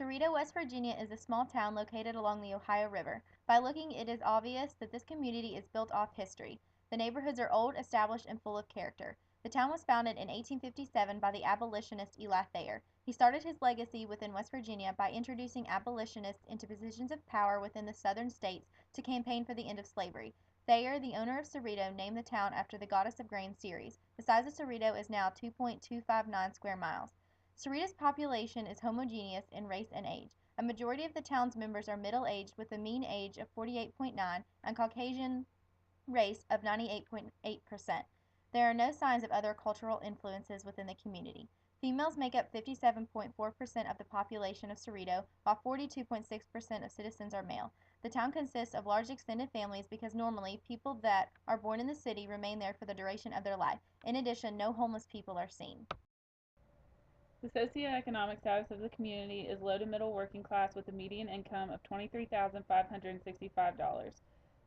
Ceredo, West Virginia is a small town located along the Ohio River. By looking, it is obvious that this community is built off history. The neighborhoods are old, established, and full of character. The town was founded in 1857 by the abolitionist Eli Thayer. He started his legacy within West Virginia by introducing abolitionists into positions of power within the southern states to campaign for the end of slavery. Thayer, the owner of Ceredo, named the town after the goddess of grain Ceres. The size of Ceredo is now 2.259 square miles. Ceredo's population is homogeneous in race and age. A majority of the town's members are middle-aged with a mean age of 48.9 and Caucasian race of 98.8%. There are no signs of other cultural influences within the community. Females make up 57.4% of the population of Ceredo, while 42.6% of citizens are male. The town consists of large extended families because normally people that are born in the city remain there for the duration of their life. In addition, no homeless people are seen. The socioeconomic status of the community is low to middle working class with a median income of $23,565.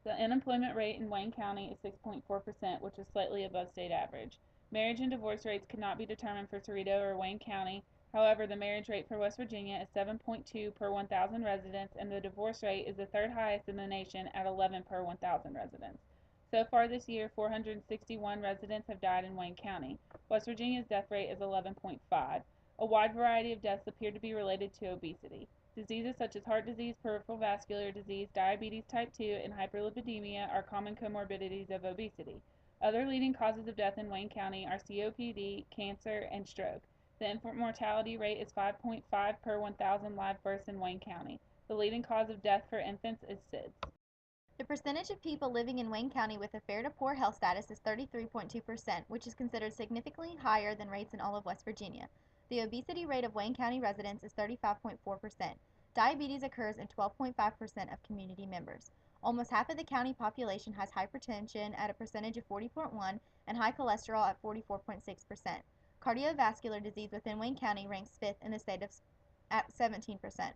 The unemployment rate in Wayne County is 6.4%, which is slightly above state average. Marriage and divorce rates could not be determined for Ceredo or Wayne County. However, the marriage rate for West Virginia is 7.2 per 1,000 residents, and the divorce rate is the third highest in the nation at 11 per 1,000 residents. So far this year, 461 residents have died in Wayne County. West Virginia's death rate is 11.5. A wide variety of deaths appear to be related to obesity. Diseases such as heart disease, peripheral vascular disease, diabetes type 2, and hyperlipidemia are common comorbidities of obesity. Other leading causes of death in Wayne County are COPD, cancer, and stroke. The infant mortality rate is 5.5 per 1,000 live births in Wayne County. The leading cause of death for infants is SIDS. The percentage of people living in Wayne County with a fair to poor health status is 33.2%, which is considered significantly higher than rates in all of West Virginia. The obesity rate of Wayne County residents is 35.4%. Diabetes occurs in 12.5% of community members. Almost half of the county population has hypertension at a percentage of 40.1 and high cholesterol at 44.6%. Cardiovascular disease within Wayne County ranks 5th in the state at 17%.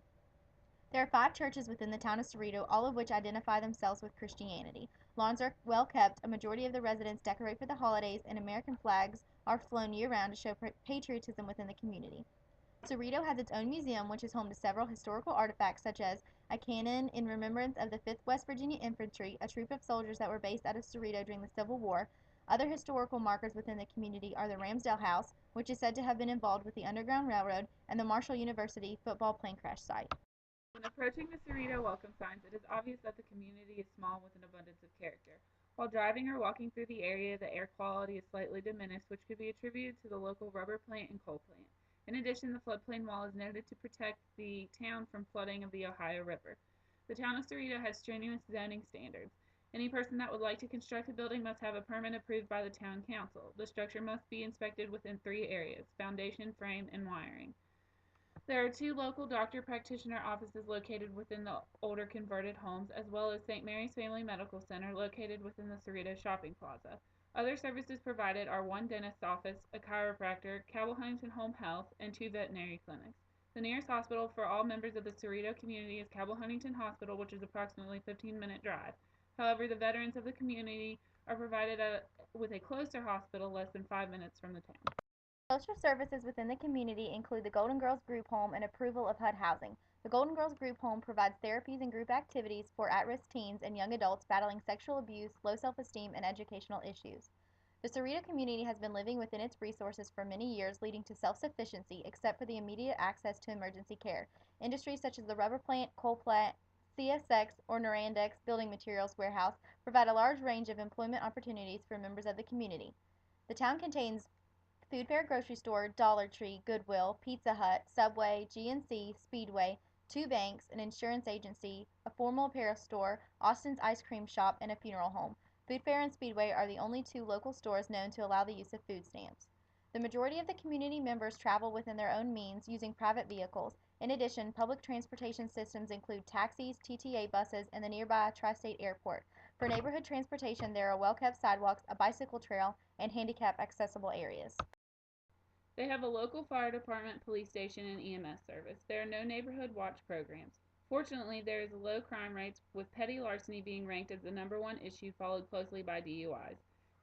There are 5 churches within the town of Ceredo, all of which identify themselves with Christianity. Lawns are well kept, a majority of the residents decorate for the holidays, and American flags are flown year-round to show patriotism within the community. Ceredo has its own museum, which is home to several historical artifacts, such as a cannon in remembrance of the 5th West Virginia Infantry, a troop of soldiers that were based out of Ceredo during the Civil War. Other historical markers within the community are the Ramsdale House, which is said to have been involved with the Underground Railroad, and the Marshall University football plane crash site. When approaching the Ceredo welcome signs, it is obvious that the community is small with an abundance of character. While driving or walking through the area, the air quality is slightly diminished, which could be attributed to the local rubber plant and coal plant. In addition, the floodplain wall is noted to protect the town from flooding of the Ohio River. The town of Ceredo has strenuous zoning standards. Any person that would like to construct a building must have a permit approved by the town council. The structure must be inspected within 3 areas: foundation, frame, and wiring. There are 2 local doctor practitioner offices located within the older converted homes, as well as St. Mary's Family Medical Center located within the Ceredo Shopping Plaza. Other services provided are 1 dentist's office, a chiropractor, Cabell Huntington Home Health, and 2 veterinary clinics. The nearest hospital for all members of the Ceredo community is Cabell Huntington Hospital, which is approximately a 15-minute drive. However, the veterans of the community are provided with a closer hospital less than 5 minutes from the town. Social services within the community include the Golden Girls Group Home and approval of HUD housing. The Golden Girls Group Home provides therapies and group activities for at-risk teens and young adults battling sexual abuse, low self-esteem, and educational issues. The Ceredo community has been living within its resources for many years, leading to self-sufficiency, except for the immediate access to emergency care. Industries such as the rubber plant, coal plant, CSX, or Norandex Building Materials Warehouse provide a large range of employment opportunities for members of the community. The town contains Food Fair Grocery Store, Dollar Tree, Goodwill, Pizza Hut, Subway, GNC, Speedway, 2 banks, an insurance agency, a formal apparel store, Austin's Ice Cream Shop, and a funeral home. Food Fair and Speedway are the only 2 local stores known to allow the use of food stamps. The majority of the community members travel within their own means using private vehicles. In addition, public transportation systems include taxis, TTA buses, and the nearby Tri-State Airport. For neighborhood transportation, there are well-kept sidewalks, a bicycle trail, and handicap accessible areas. They have a local fire department, police station, and EMS service. There are no neighborhood watch programs. Fortunately, there is low crime rates, with petty larceny being ranked as the #1 issue, followed closely by DUIs.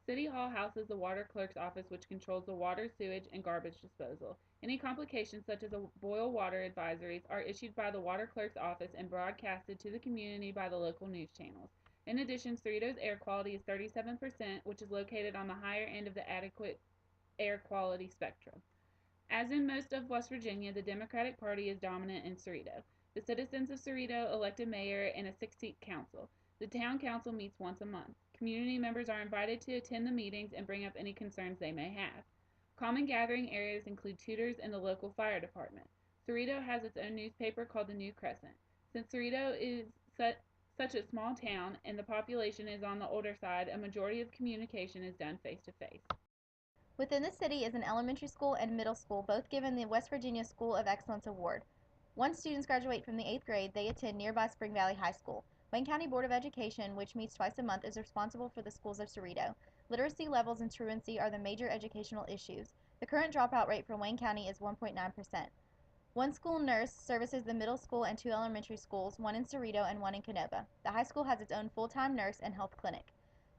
City Hall houses the water clerk's office, which controls the water, sewage, and garbage disposal. Any complications, such as boil water advisories, are issued by the water clerk's office and broadcasted to the community by the local news channels. In addition, Ceredo's air quality is 37%, which is located on the higher end of the adequate air quality spectrum. As in most of West Virginia, the Democratic Party is dominant in Ceredo. The citizens of Ceredo elect a mayor and a 6-seat council. The town council meets once a month. Community members are invited to attend the meetings and bring up any concerns they may have. Common gathering areas include tutors and the local fire department. Ceredo has its own newspaper called the New Crescent. Since Ceredo is such a small town and the population is on the older side, a majority of communication is done face to face. Within the city is an elementary school and middle school, both given the West Virginia School of Excellence Award. Once students graduate from the 8th grade, they attend nearby Spring Valley High School. Wayne County Board of Education, which meets twice a month, is responsible for the schools of Ceredo. Literacy levels and truancy are the major educational issues. The current dropout rate for Wayne County is 1.9%. One school nurse services the middle school and 2 elementary schools, one in Ceredo and one in Canova. The high school has its own full-time nurse and health clinic.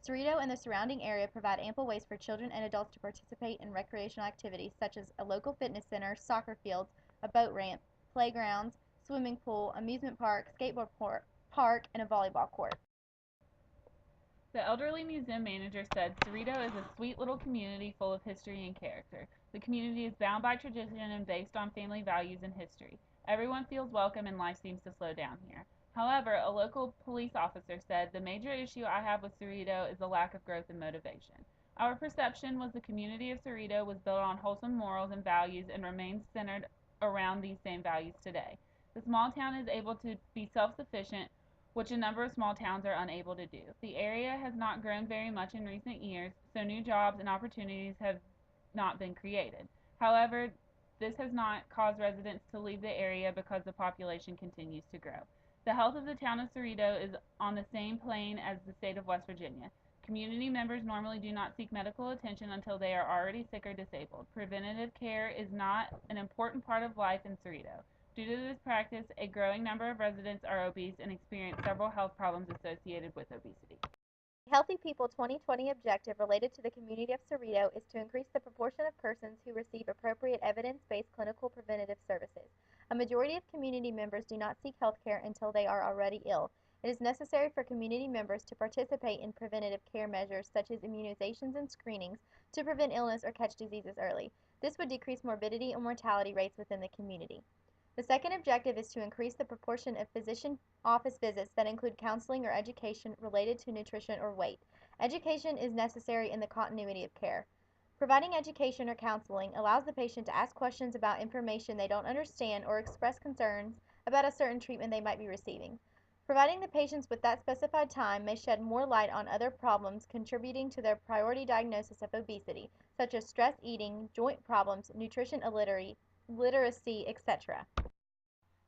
Ceredo and the surrounding area provide ample ways for children and adults to participate in recreational activities such as a local fitness center, soccer fields, a boat ramp, playgrounds, swimming pool, amusement park, skateboard park, and a volleyball court. The elderly museum manager said Ceredo is a sweet little community full of history and character. The community is bound by tradition and based on family values and history. Everyone feels welcome and life seems to slow down here. However, a local police officer said the major issue I have with Ceredo is the lack of growth and motivation. Our perception was the community of Ceredo was built on wholesome morals and values and remains centered around these same values today. The small town is able to be self-sufficient, which a number of small towns are unable to do. The area has not grown very much in recent years, so new jobs and opportunities have not been created. However, this has not caused residents to leave the area because the population continues to grow. The health of the town of Ceredo is on the same plane as the state of West Virginia. Community members normally do not seek medical attention until they are already sick or disabled. Preventative care is not an important part of life in Ceredo. Due to this practice, a growing number of residents are obese and experience several health problems associated with obesity. The Healthy People 2020 objective related to the community of Ceredo is to increase the proportion of persons who receive appropriate evidence-based clinical preventative services. A majority of community members do not seek health care until they are already ill. It is necessary for community members to participate in preventative care measures such as immunizations and screenings to prevent illness or catch diseases early. This would decrease morbidity and mortality rates within the community. The second objective is to increase the proportion of physician office visits that include counseling or education related to nutrition or weight. Education is necessary in the continuity of care. Providing education or counseling allows the patient to ask questions about information they don't understand or express concerns about a certain treatment they might be receiving. Providing the patients with that specified time may shed more light on other problems contributing to their priority diagnosis of obesity, such as stress eating, joint problems, nutrition literacy, etc.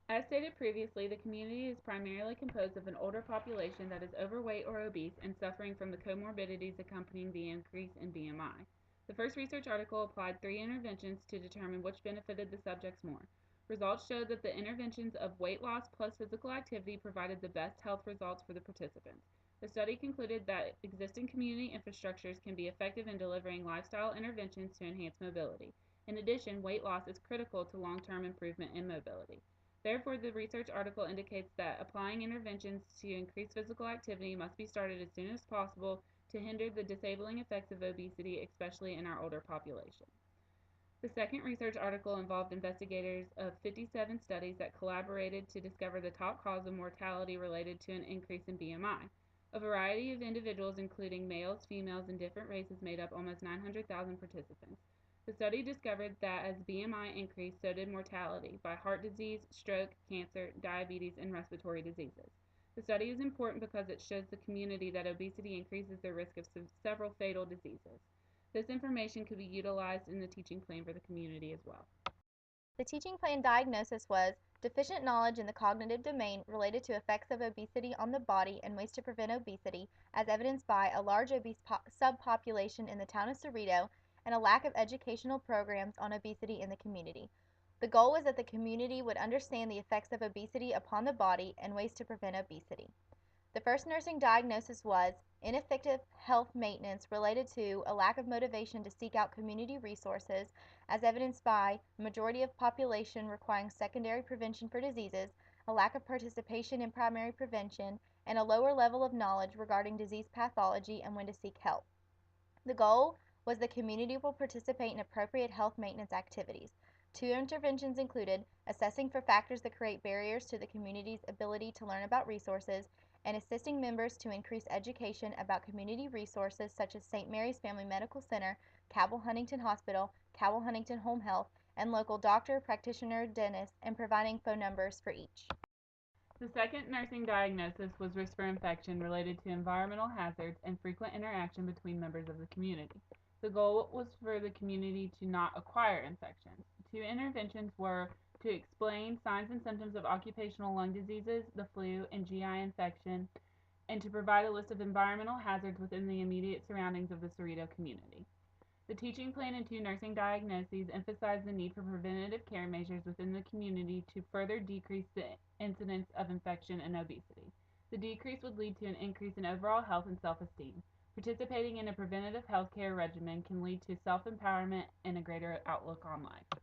As stated previously, the community is primarily composed of an older population that is overweight or obese and suffering from the comorbidities accompanying the increase in BMI. The first research article applied 3 interventions to determine which benefited the subjects more. Results showed that the interventions of weight loss plus physical activity provided the best health results for the participants. The study concluded that existing community infrastructures can be effective in delivering lifestyle interventions to enhance mobility. In addition, weight loss is critical to long-term improvement in mobility. Therefore, the research article indicates that applying interventions to increase physical activity must be started as soon as possible to hinder the disabling effects of obesity, especially in our older population. The second research article involved investigators of 57 studies that collaborated to discover the top cause of mortality related to an increase in BMI. A variety of individuals, including males, females, and different races, made up almost 900,000 participants. The study discovered that as BMI increased, so did mortality by heart disease, stroke, cancer, diabetes, and respiratory diseases. The study is important because it shows the community that obesity increases the risk of several fatal diseases. This information could be utilized in the teaching plan for the community as well. The teaching plan diagnosis was deficient knowledge in the cognitive domain related to effects of obesity on the body and ways to prevent obesity, as evidenced by a large obese subpopulation in the town of Ceredo and a lack of educational programs on obesity in the community. The goal was that the community would understand the effects of obesity upon the body and ways to prevent obesity. The first nursing diagnosis was ineffective health maintenance related to a lack of motivation to seek out community resources, as evidenced by a majority of population requiring secondary prevention for diseases, a lack of participation in primary prevention, and a lower level of knowledge regarding disease pathology and when to seek help. The goal was the community will participate in appropriate health maintenance activities. Two interventions included assessing for factors that create barriers to the community's ability to learn about resources and assisting members to increase education about community resources such as St. Mary's Family Medical Center, Cabell Huntington Hospital, Cabell Huntington Home Health, and local doctor, practitioner, dentist, and providing phone numbers for each. The second nursing diagnosis was risk for infection related to environmental hazards and frequent interaction between members of the community. The goal was for the community to not acquire infections. Two interventions were to explain signs and symptoms of occupational lung diseases, the flu, and GI infection, and to provide a list of environmental hazards within the immediate surroundings of the Ceredo community. The teaching plan and two nursing diagnoses emphasize the need for preventative care measures within the community to further decrease the incidence of infection and obesity. The decrease would lead to an increase in overall health and self-esteem. Participating in a preventative health care regimen can lead to self-empowerment and a greater outlook on life.